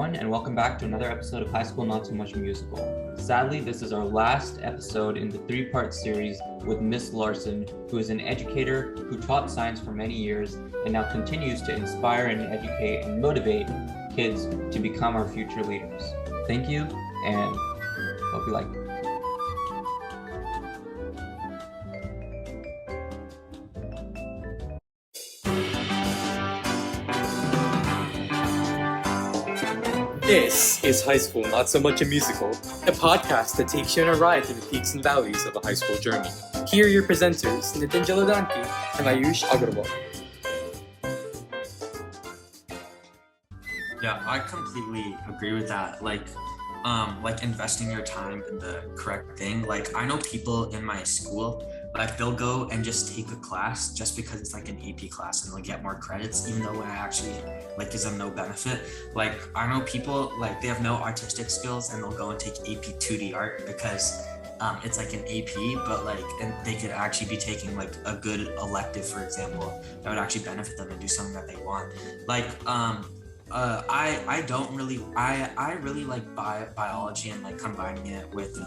everyone, and welcome back to another episode of High School Not So Much Musical. Sadly, this is our last episode in the three-part series with Miss Larson, who is an educator who taught science for many years and now continues to inspire and educate and motivate kids to become our future leaders. Thank you, and hope you like it. This is High School Not So Much a Musical, a podcast that takes you on a ride through the peaks and valleys of a high school journey. Here are your presenters, Nitin Jaladanki and Ayush Agarwal. Yeah, I completely agree with that. Like investing your time in the correct thing. Like, I know people in my school, like, they'll go and just take a class just because it's like an AP class and they'll get more credits, even though it actually like gives them no benefit. Like, I know people, like, they have no artistic skills and they'll go and take AP 2D art because it's like an AP, but like, and they could actually be taking like a good elective, for example, that would actually benefit them and do something that they want. Like, I really like biology and like combining it with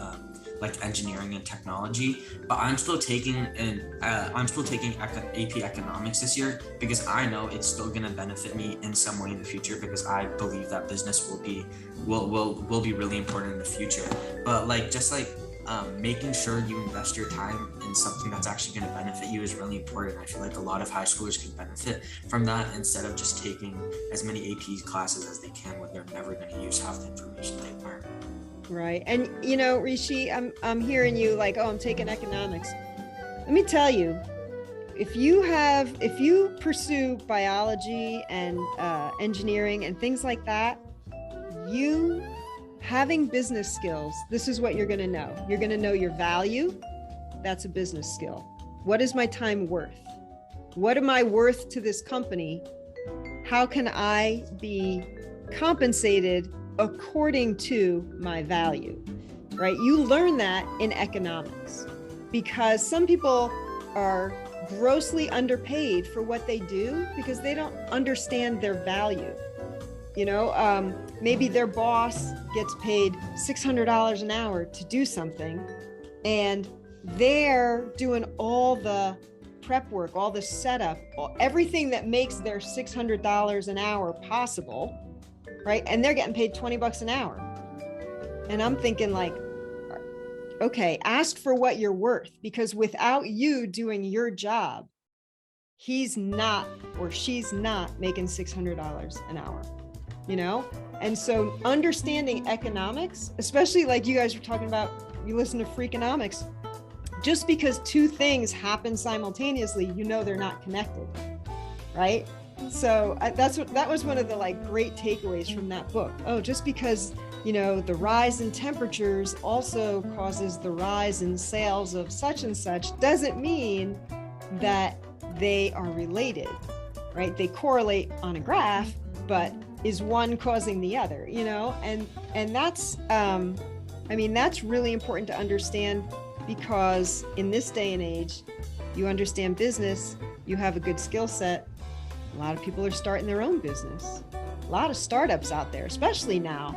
like engineering and technology, but I'm still taking AP economics this year because I know it's still going to benefit me in some way in the future, because I believe that business will be really important in the future. But like, just like making sure you invest your time in something that's actually going to benefit you is really important. I feel like a lot of high schoolers can benefit from that instead of just taking as many AP classes as they can when they're never going to use half the information they learn. Right. And you know, Rishi, I'm hearing you like, oh, I'm taking economics. Let me tell you, if you pursue biology and engineering and things like that, you having business skills, this is what you're going to know. You're going to know your value. That's a business skill. What is my time worth? What am I worth to this company? How can I be compensated according to my value, right? You learn that in economics because some people are grossly underpaid for what they do because they don't understand their value. You know, maybe their boss gets paid $600 an hour to do something, and they're doing all the prep work, all the setup, everything that makes their $600 an hour possible, right? And they're getting paid $20 an hour. And I'm thinking like, okay, ask for what you're worth, because without you doing your job, he's not or she's not making $600 an hour, you know? And so understanding economics, especially like you guys were talking about, you listen to Freakonomics, just because two things happen simultaneously, you know they're not connected, right? So that was one of the like great takeaways from that book. Oh, just because, you know, the rise in temperatures also causes the rise in sales of such and such doesn't mean that they are related, right? They correlate on a graph, but is one causing the other, you know? And that's, I mean, that's really important to understand, because in this day and age, you understand business, you have a good skill set. A lot of people are starting their own business. A lot of startups out there, especially now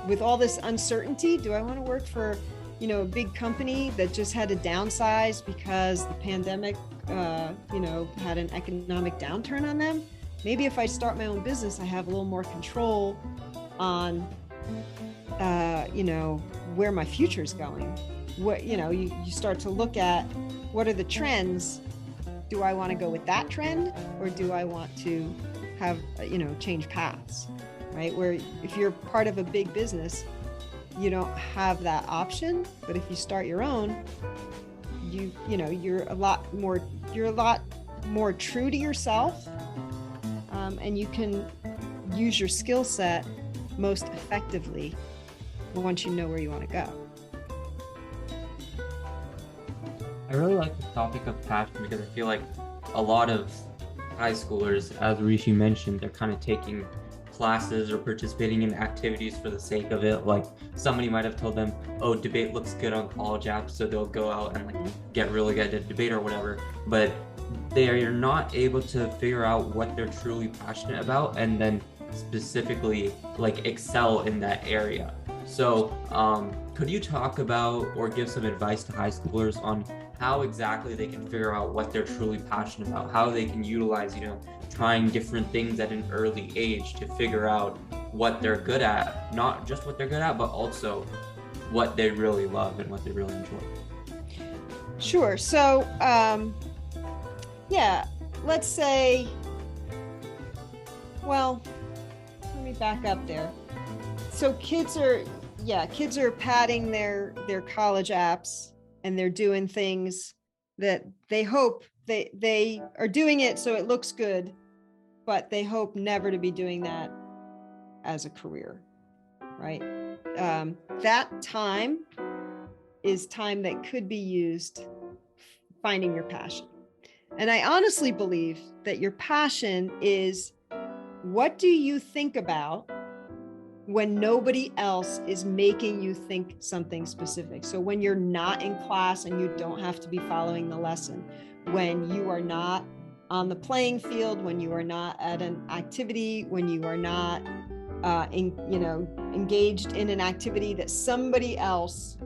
with all this uncertainty. Do I want to work for, you know, a big company that just had to downsize because the pandemic, you know, had an economic downturn on them? Maybe if I start my own business, I have a little more control on, you know, where my future is going. What, you know, you start to look at what are the trends. Do I want to go with that trend, or do I want to have, you know, change paths, right? Where if you're part of a big business, you don't have that option. But if you start your own, you know, you're a lot more true to yourself, and you can use your skill set most effectively once you know where you want to go. I really like the topic of passion because I feel like a lot of high schoolers, as Rishi mentioned, they're kind of taking classes or participating in activities for the sake of it. Like, somebody might have told them, oh, debate looks good on college apps, so they'll go out and like get really good at debate or whatever. But they are not able to figure out what they're truly passionate about and then specifically like excel in that area. So could you talk about or give some advice to high schoolers on how exactly they can figure out what they're truly passionate about, how they can utilize, trying different things at an early age to figure out what they're good at, not just what they're good at, but also what they really love and what they really enjoy? Sure. So, let's say, well, let me back up there. So kids are padding their college apps, and they're doing things that they hope they are doing it so it looks good, but they hope never to be doing that as a career, right? That time is time that could be used finding your passion. And I honestly believe that your passion is, what do you think about when nobody else is making you think something specific? So when you're not in class and you don't have to be following the lesson, when you are not on the playing field, when you are not at an activity, when you are not engaged in an activity that somebody else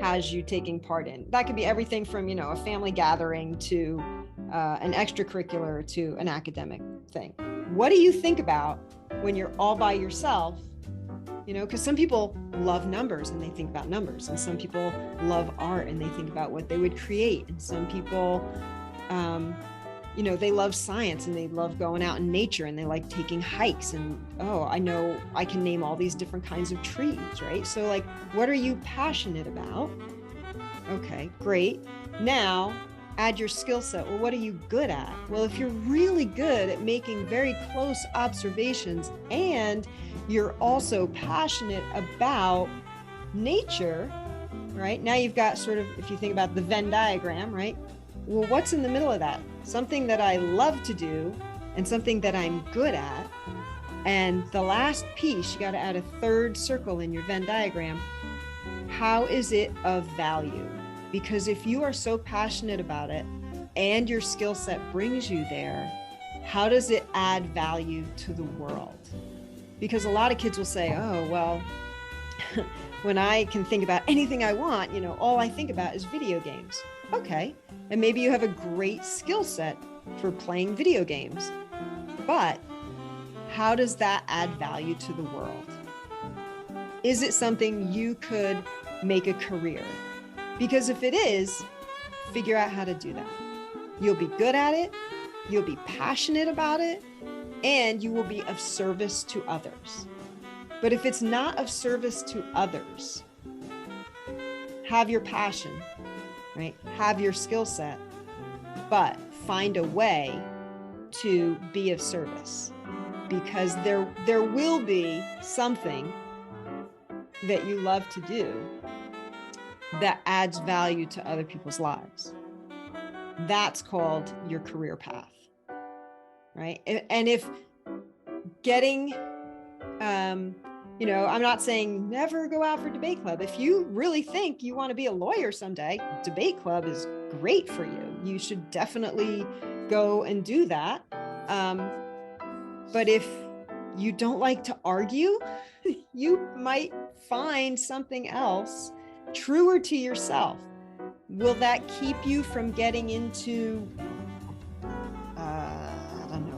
has you taking part in. That could be everything from, a family gathering to an extracurricular to an academic thing. What do you think about when you're all by yourself? Because some people love numbers and they think about numbers, and some people love art and they think about what they would create, and some people they love science and they love going out in nature and they like taking hikes, and I know I can name all these different kinds of trees, right? So like, what are you passionate about? Okay, great. Now add your skill set. Well, what are you good at? Well, if you're really good at making very close observations and you're also passionate about nature, right? Now you've got sort of, if you think about the Venn diagram, right? Well, what's in the middle of that? Something that I love to do and something that I'm good at. And the last piece, you got to add a third circle in your Venn diagram. How is it of value? Because if you are so passionate about it and your skill set brings you there, how does it add value to the world? Because a lot of kids will say, oh, well, when I can think about anything I want, all I think about is video games. Okay. And maybe you have a great skill set for playing video games, but how does that add value to the world? Is it something you could make a career? Because if it is, figure out how to do that. You'll be good at it, you'll be passionate about it, and you will be of service to others. But if it's not of service to others, have your passion, right? Have your skill set, but find a way to be of service, because there will be something that you love to do that adds value to other people's lives. That's called your career path, right? And if getting, I'm not saying never go out for debate club. If you really think you want to be a lawyer someday, debate club is great for you. You should definitely go and do that. But if you don't like to argue, you might find something else truer to yourself. Will that keep you from getting into,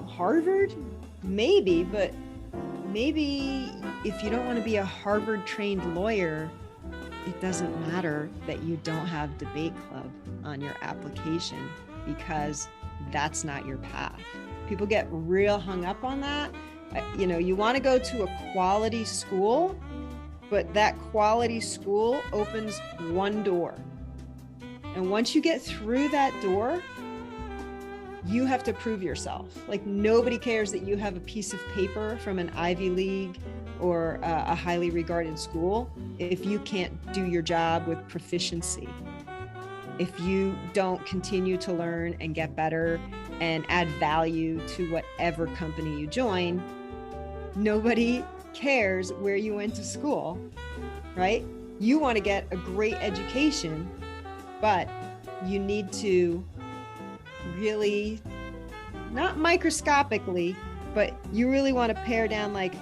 Harvard? Maybe, but maybe if you don't want to be a Harvard-trained lawyer, it doesn't matter that you don't have debate club on your application, because that's not your path. People get real hung up on that. You want to go to a quality school, but that quality school opens one door. And once you get through that door, you have to prove yourself. Like, nobody cares that you have a piece of paper from an Ivy League or a highly regarded school if you can't do your job with proficiency. If you don't continue to learn and get better and add value to whatever company you join, nobody cares where you went to school, right? You want to get a great education, but you need to really, not microscopically, but you really want to pare down like,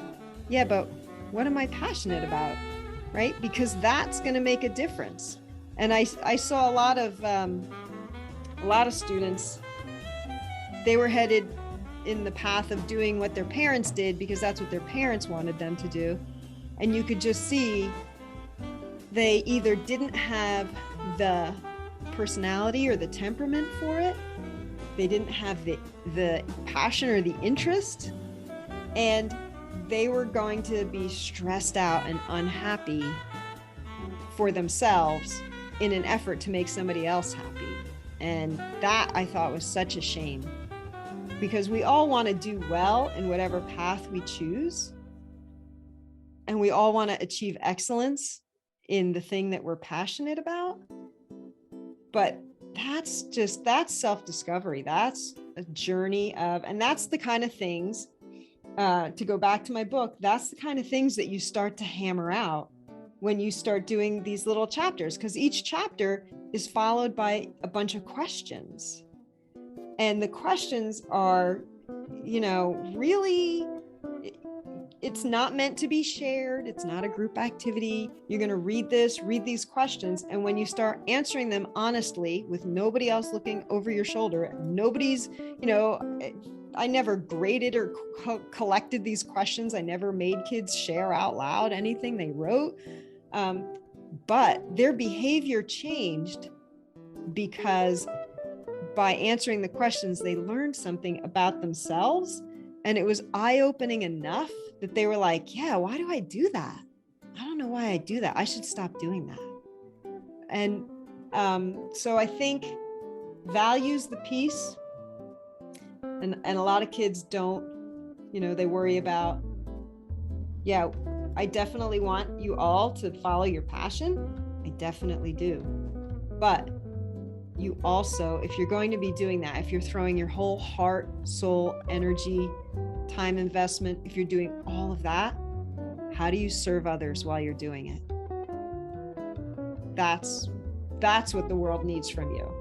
yeah, but what am I passionate about? Right? Because that's going to make a difference. And I saw a lot of students, they were headed in the path of doing what their parents did because that's what their parents wanted them to do. And you could just see they either didn't have the personality or the temperament for it. They didn't have the passion or the interest. And they were going to be stressed out and unhappy for themselves in an effort to make somebody else happy. And that I thought was such a shame, because we all want to do well in whatever path we choose. And we all want to achieve excellence in the thing that we're passionate about. But that's self-discovery. That's a journey of, and that's the kind of things, to go back to my book, that's the kind of things that you start to hammer out when you start doing these little chapters, because each chapter is followed by a bunch of questions. And the questions are, really, it's not meant to be shared. It's not a group activity. You're going to read these questions. And when you start answering them honestly with nobody else looking over your shoulder, nobody's, I never graded or collected these questions. I never made kids share out loud anything they wrote. But their behavior changed because by answering the questions, they learned something about themselves. And it was eye-opening enough that they were like, yeah, why do I do that? I don't know why I do that. I should stop doing that. And so I think values the piece. And a lot of kids don't, they worry about, yeah, I definitely want you all to follow your passion. I definitely do. But you also, if you're going to be doing that, if you're throwing your whole heart, soul, energy, time investment, if you're doing all of that, how do you serve others while you're doing it? That's what the world needs from you,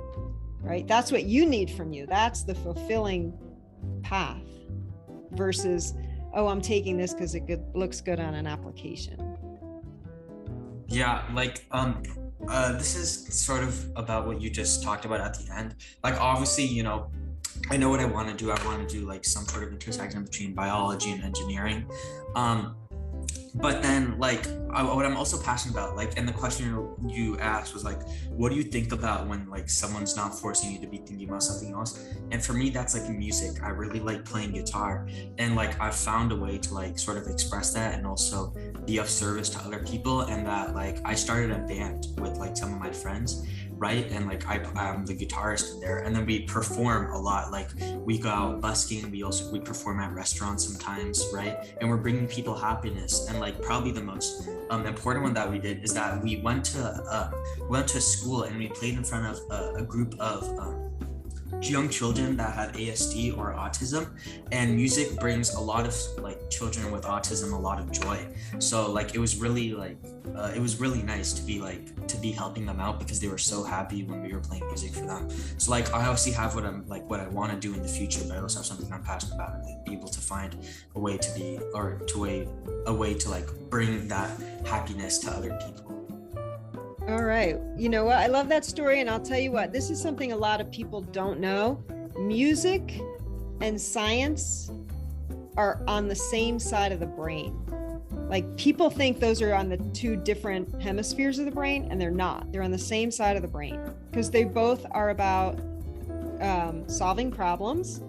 right? That's what you need from you. That's the fulfilling path versus, oh, I'm taking this because it looks good on an application. Yeah, this is sort of about what you just talked about at the end. Like, obviously, I know what I want to do. I want to do like some sort of intersection between biology and engineering. But then what I'm also passionate about, and the question you asked was what do you think about when someone's not forcing you to be thinking about something else? And for me, that's music. I really like playing guitar, and I've found a way to sort of express that and also be of service to other people. And that I started a band with some of my friends, right? And I'm the guitarist in there, and then we perform a lot. We go out busking, we perform at restaurants sometimes, right? And we're bringing people happiness. And probably the most important one that we did is that we went to school and we played in front of a group of young children that had ASD or autism, and music brings a lot of children with autism a lot of joy. So it was really nice to be helping them out, because they were so happy when we were playing music for them. So I obviously have what I want to do in the future, but I also have something I'm passionate about, and be able to find a way to bring that happiness to other people. All right. You know what? I love that story. And I'll tell you what, this is something a lot of people don't know. Music and science are on the same side of the brain. People think those are on the two different hemispheres of the brain, and they're not. They're on the same side of the brain, because they both are about solving problems,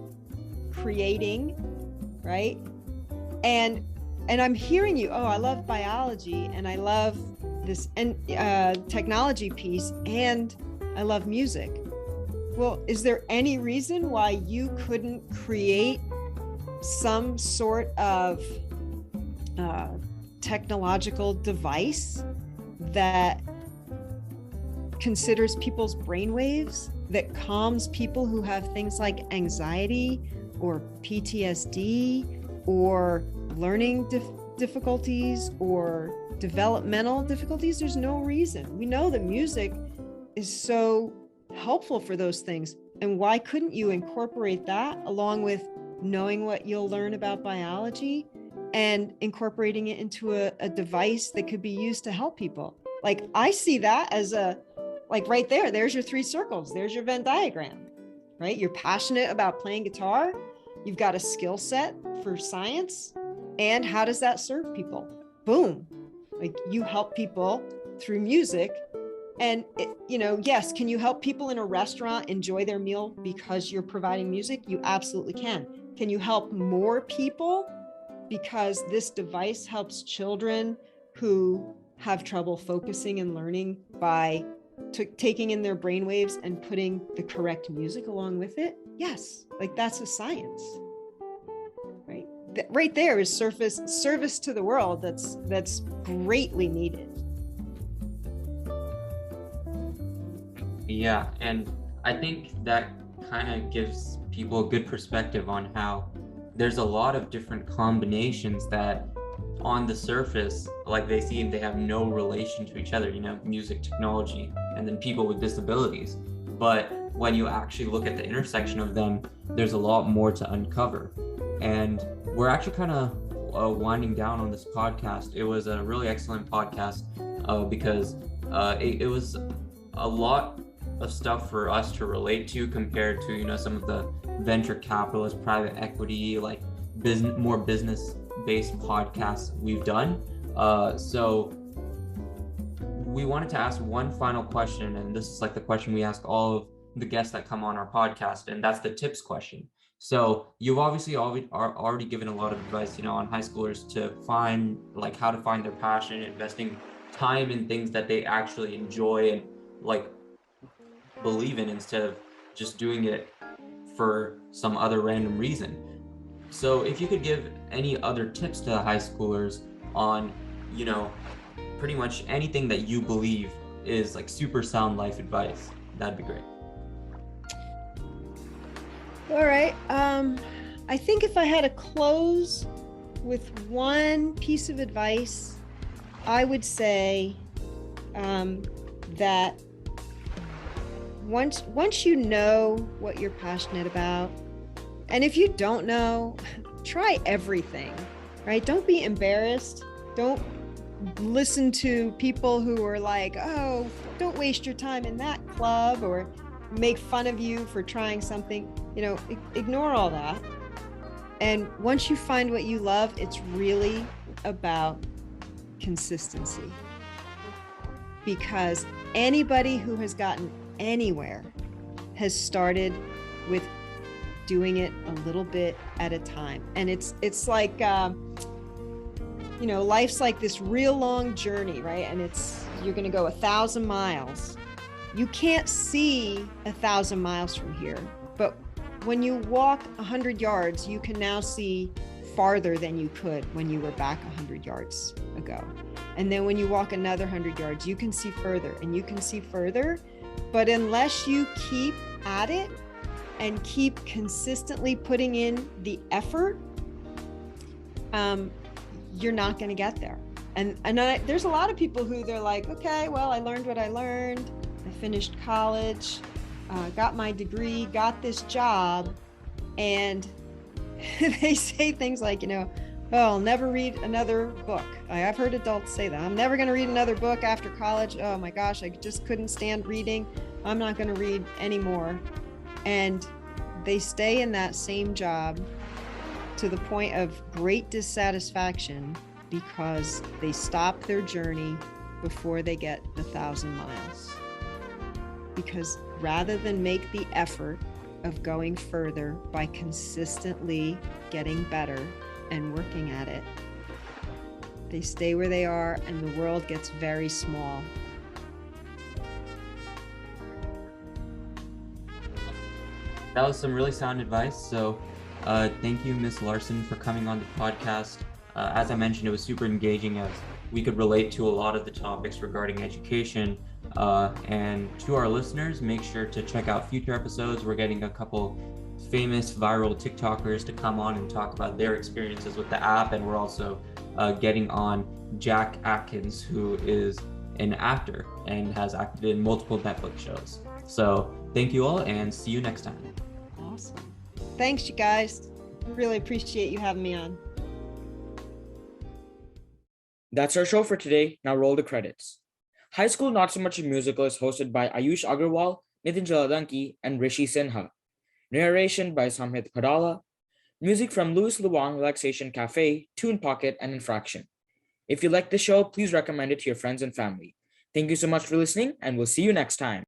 creating, right? And I'm hearing you, I love biology, and I love this technology piece, and I love music. Well, is there any reason why you couldn't create some sort of technological device that considers people's brainwaves, that calms people who have things like anxiety or PTSD or learning difficulties or developmental difficulties? There's no reason. We know that music is so helpful for those things. And why couldn't you incorporate that along with knowing what you'll learn about biology and incorporating it into a device that could be used to help people. Like, I see that as like right there's your 3 circles, there's your Venn diagram, right? You're passionate about playing guitar, you've got a skill set for science, and how does that serve people? Boom. Like, you help people through music. And yes, can you help people in a restaurant enjoy their meal because you're providing music? You absolutely can. Can you help more people because this device helps children who have trouble focusing and learning by taking in their brainwaves and putting the correct music along with it? Yes, like, that's a science, right? Right there is service to the world that's greatly needed. Yeah, and I think that kind of gives people a good perspective on how there's a lot of different combinations that on the surface, like, they seem they have no relation to each other, music, technology, and then people with disabilities. But when you actually look at the intersection of them, there's a lot more to uncover. And we're actually kind of winding down on this podcast. It was a really excellent podcast because it was a lot of stuff for us to relate to compared to some of the venture capitalist, private equity, like more business-based podcasts we've done. So we wanted to ask one final question, and this is like the question we ask all of the guests that come on our podcast, and that's the tips question. So you've obviously already given a lot of advice, on high schoolers to find, like, how to find their passion, investing time in things that they actually enjoy and like believe in, instead of just doing it for some other random reason. So if you could give any other tips to the high schoolers on, pretty much anything that you believe is like super sound life advice, that'd be great. All right. I think if I had to close with one piece of advice, I would say that once you know what you're passionate about, and if you don't know, try everything, right? Don't be embarrassed. Don't listen to people who are like, oh, don't waste your time in that club, or make fun of you for trying something. Ignore all that. And once you find what you love, it's really about consistency. Because anybody who has gotten anywhere has started with doing it a little bit at a time. And it's like life's like this real long journey, right? And you're gonna go 1,000 miles. You can't see 1,000 miles from here, but when you walk 100 yards, you can now see farther than you could when you were back 100 yards ago. And then when you walk another 100 yards, you can see further and you can see further. But unless you keep at it and keep consistently putting in the effort, you're not going to get there. And there's a lot of people who they're like, okay, well, I learned what I learned. I finished college, got my degree, got this job. And they say things like, oh, I'll never read another book. I've heard adults say that. I'm never going to read another book after college. Oh my gosh, I just couldn't stand reading. I'm not going to read anymore. And they stay in that same job to the point of great dissatisfaction because they stop their journey before they get 1,000 miles. Because rather than make the effort of going further by consistently getting better and working at it, they stay where they are and the world gets very small. That was some really sound advice. So thank you, Ms. Larson, for coming on the podcast. As I mentioned, it was super engaging as we could relate to a lot of the topics regarding education. And to our listeners, make sure to check out future episodes. We're getting a couple famous viral TikTokers to come on and talk about their experiences with the app. And we're also getting on Jack Atkins, who is an actor and has acted in multiple Netflix shows. So thank you all and see you next time. Awesome. Thanks, you guys. Really appreciate you having me on. That's our show for today. Now roll the credits. High School Not So Much a Musical is hosted by Ayush Agarwal, Nitin Jaladanki, and Rishi Sinha. Narration by Samhit Padala. Music from Louis Luang Relaxation Cafe, Tune Pocket, and Infraction. If you like the show, please recommend it to your friends and family. Thank you so much for listening, and we'll see you next time.